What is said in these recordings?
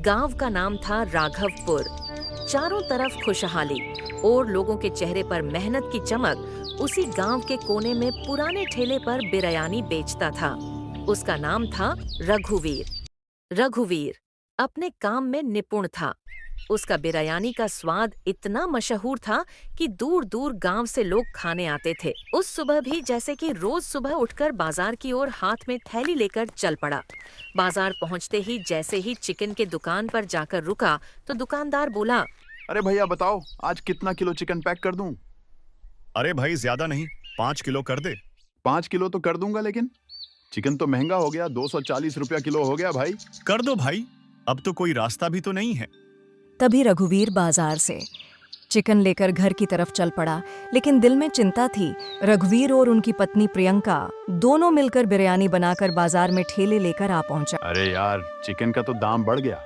गांव का नाम था राघवपुर। चारों तरफ खुशहाली और लोगों के चेहरे पर मेहनत की चमक। उसी गांव के कोने में पुराने ठेले पर बिरयानी बेचता था। उसका नाम था रघुवीर। रघुवीर अपने काम में निपुण था। उसका बिरयानी का स्वाद इतना मशहूर था कि दूर दूर गांव से लोग खाने आते थे। उस सुबह भी जैसे कि रोज सुबह उठकर बाजार की ओर हाथ में थैली लेकर चल पड़ा। बाजार पहुंचते ही जैसे ही चिकन के दुकान पर जाकर रुका तो दुकानदार बोला, अरे भैया बताओ, आज कितना किलो चिकन पैक कर दूं? अरे भाई ज्यादा नहीं, 5 किलो कर दे। 5 किलो तो कर दूंगा, लेकिन चिकन तो महंगा हो गया, 240 रुपया किलो हो गया भाई। कर दो भाई, अब तो कोई रास्ता भी तो नहीं है। तभी रघुवीर बाजार से चिकन लेकर घर की तरफ चल पड़ा, लेकिन दिल में चिंता थी। रघुवीर और उनकी पत्नी प्रियंका दोनों मिलकर बिरयानी बनाकर बाजार में ठेले लेकर आ पहुंचा। अरे यार, चिकन का तो दाम बढ़ गया,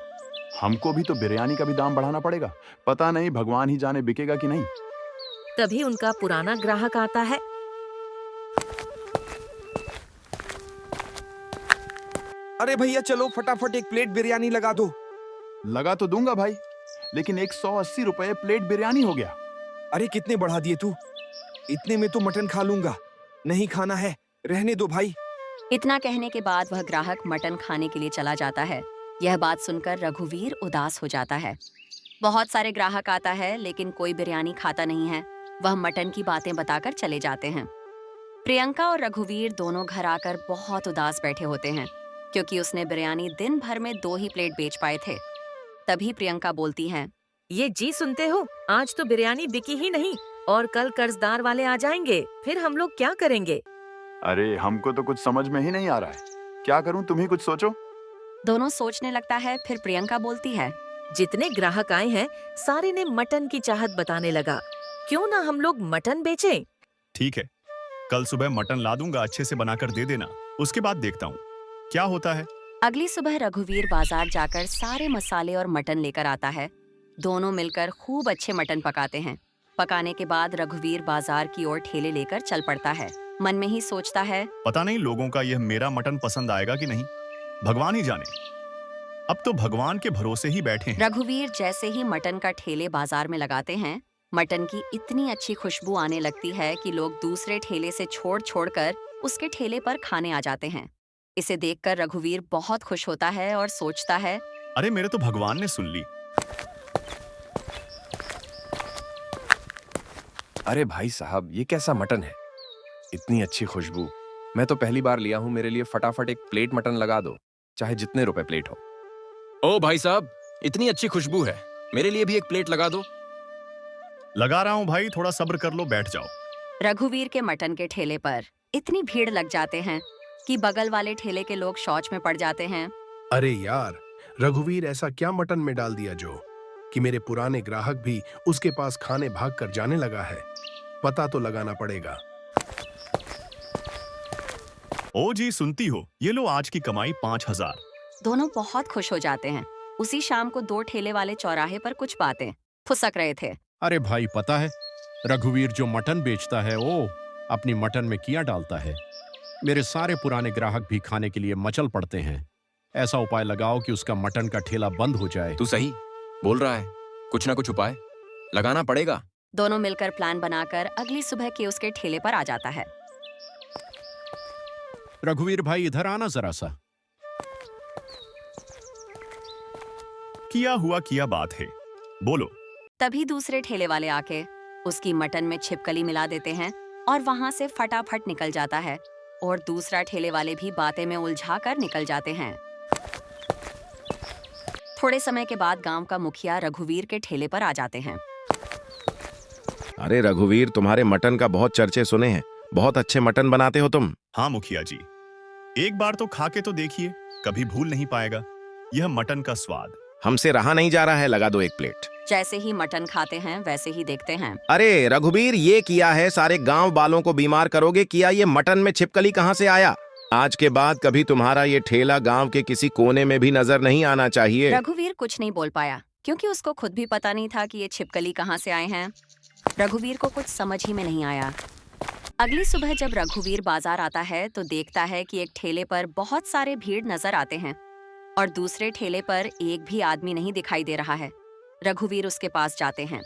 हमको भी तो बिरयानी का भी दाम बढ़ाना पड़ेगा। पता नहीं भगवान ही जाने बिकेगा कि नहीं। तभी उनका पुराना ग्राहक आता है। अरे भैया चलो फटाफट एक प्लेट बिरयानी लगा दो। लगा तो दूंगा भाई, लेकिन 180 रुपए प्लेट बिरयानी हो गया। अरे कितने बढ़ा दिए तू, इतने में तो मटन खा लूंगा। नहीं खाना है, रहने दो भाई। इतना कहने के बाद वह ग्राहक मटन खाने के लिए चला जाता है। यह बात सुनकर रघुवीर उदास हो जाता है। बहुत सारे ग्राहक आता है लेकिन कोई बिरयानी खाता नहीं है। वह मटन की बातें बताकर चले जाते हैं। प्रियंका और रघुवीर दोनों घर आकर बहुत उदास बैठे होते हैं, क्योंकि उसने बिरयानी दिन भर में 2 ही प्लेट बेच पाए थे। तभी प्रियंका बोलती हैं, ये जी सुनते हो, आज तो बिरयानी बिकी ही नहीं और कल कर्जदार वाले आ जाएंगे, फिर हम लोग क्या करेंगे? अरे हमको तो कुछ समझ में ही नहीं आ रहा है, क्या करूं, तुम ही कुछ सोचो। दोनों सोचने लगता है। फिर प्रियंका बोलती है, जितने ग्राहक आए हैं सारे ने मटन की चाहत बताने लगा। क्यों ना हम लोग मटन बेचें? ठीक है, कल सुबह मटन ला दूंगा, अच्छे से बनाकर दे देना, उसके बाद देखता हूँ क्या होता है। अगली सुबह रघुवीर बाजार जाकर सारे मसाले और मटन लेकर आता है। दोनों मिलकर खूब अच्छे मटन पकाते हैं। पकाने के बाद रघुवीर बाजार की ओर ठेले लेकर चल पड़ता है। मन में ही सोचता है, पता नहीं लोगों का यह मेरा मटन पसंद आएगा कि नहीं, भगवान ही जाने। अब तो भगवान के भरोसे ही बैठे हैं। रघुवीर जैसे ही मटन का ठेले बाजार में लगाते हैं, मटन की इतनी अच्छी खुशबू आने लगती है कि लोग दूसरे ठेले से छोड़ छोड़कर उसके ठेले पर खाने आ जाते हैं। इसे देखकर रघुवीर बहुत खुश होता है और सोचता है, अरे मेरे तो भगवान ने सुन ली। अरे भाई साहब, ये कैसा मटन है, इतनी अच्छी खुशबू। मैं तो पहली बार लिया हूँ, मेरे लिए फटाफट एक प्लेट मटन लगा दो, चाहे जितने रुपए प्लेट हो। ओ भाई साहब, इतनी अच्छी खुशबू है, मेरे लिए भी एक प्लेट लगा दो। लगा रहा हूँ भाई, थोड़ा सब्र कर लो, बैठ जाओ। रघुवीर के मटन के ठेले पर इतनी भीड़ लग जाते हैं कि बगल वाले ठेले के लोग शौच में पड़ जाते हैं। अरे यार, रघुवीर ऐसा क्या मटन में डाल दिया जो कि मेरे पुराने ग्राहक भी उसके पास खाने भाग कर जाने लगा है। पता तो लगाना पड़ेगा। ओ जी सुनती हो, ये लो आज की कमाई 5000। दोनों बहुत खुश हो जाते हैं। उसी शाम को 2 ठेले वाले चौराहे पर कुछ बातें फुसक रहे थे। अरे भाई पता है, रघुवीर जो मटन बेचता है वो अपनी मटन में किया डालता है। मेरे सारे पुराने ग्राहक भी खाने के लिए मचल पड़ते हैं। ऐसा उपाय लगाओ कि उसका मटन का ठेला बंद हो जाए। तू सही बोल रहा है, कुछ ना कुछ उपाय लगाना पड़ेगा। दोनों मिलकर प्लान बनाकर अगली सुबह के उसके ठेले पर आ जाता है। रघुवीर भाई इधर आना जरा सा। किया हुआ किया बात है, बोलो। तभी दूसरे ठेले वाले आके उसकी मटन में छिपकली मिला देते हैं और वहां से फटाफट निकल जाता है। और दूसरा ठेले वाले भी बातें में उलझा कर निकल जाते हैं। थोड़े समय के बाद गांव का मुखिया रघुवीर के ठेले पर आ जाते हैं। अरे रघुवीर, तुम्हारे मटन का बहुत चर्चे सुने हैं, बहुत अच्छे मटन बनाते हो तुम। हाँ मुखिया जी, एक बार तो खा के तो देखिए, कभी भूल नहीं पाएगा यह मटन का स्वाद। हमसे रहा नहीं जा रहा है, लगा दो एक प्लेट। जैसे ही मटन खाते हैं वैसे ही देखते हैं। अरे रघुवीर, ये किया है, सारे गांव वालों को बीमार करोगे किया। ये मटन में छिपकली कहाँ से आया? आज के बाद कभी तुम्हारा ये ठेला गांव के किसी कोने में भी नजर नहीं आना चाहिए। रघुवीर कुछ नहीं बोल पाया, क्योंकि उसको खुद भी पता नहीं था कि ये छिपकली कहाँ से आए हैं। रघुवीर को कुछ समझ ही में नहीं आया। अगली सुबह जब रघुवीर बाजार आता है तो देखता है कि एक ठेले पर बहुत सारे भीड़ नजर आते हैं। और दूसरे ठेले पर एक भी आदमी नहीं दिखाई दे रहा है। रघुवीर उसके पास जाते हैं।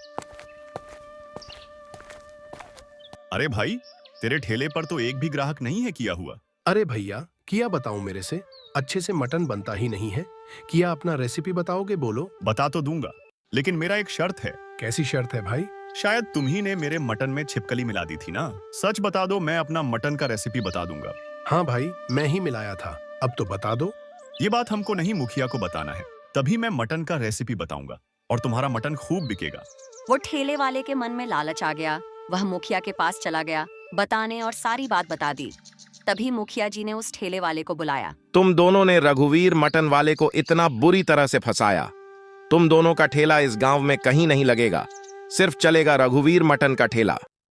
अरे भाई, तेरे ठेले पर तो एक भी ग्राहक नहीं है किया हुआ। अरे भैया, किया बताऊं मेरे से? अच्छे से मटन बनता ही नहीं है। किया अपना रेसिपी बताओगे? बोलो। बता तो दूंगा, लेकिन मेरा एक शर्त है। कैसी शर्त है भाई? शायद तुम ही ने मेरे मटन में छिपकली मिला दी थी ना। सच बता दो, मैं अपना मटन का रेसिपी बता दूंगा। हाँ भाई, मैं ही मिलाया था। अब तो बता दो। ये बात हमको नहीं, मुखिया को बताना है, तभी मैं मटन का रेसिपी बताऊंगा और तुम्हारा मटन खूब बिकेगा। वो ठेले वाले के मन में लालच आ गया। वह मुखिया के पास चला गया, बताने और सारी बात बता दी। तभी मुखिया जी ने उस ठेले वाले को बुलाया। तुम दोनों ने रघुवीर मटन वाले को इतना बुरी तरह से फंसाया। तुम दोनों का ठेला इस गांव में कहीं नहीं लगेगा। सिर्फ चलेगा रघुवीर मटन का ठेला।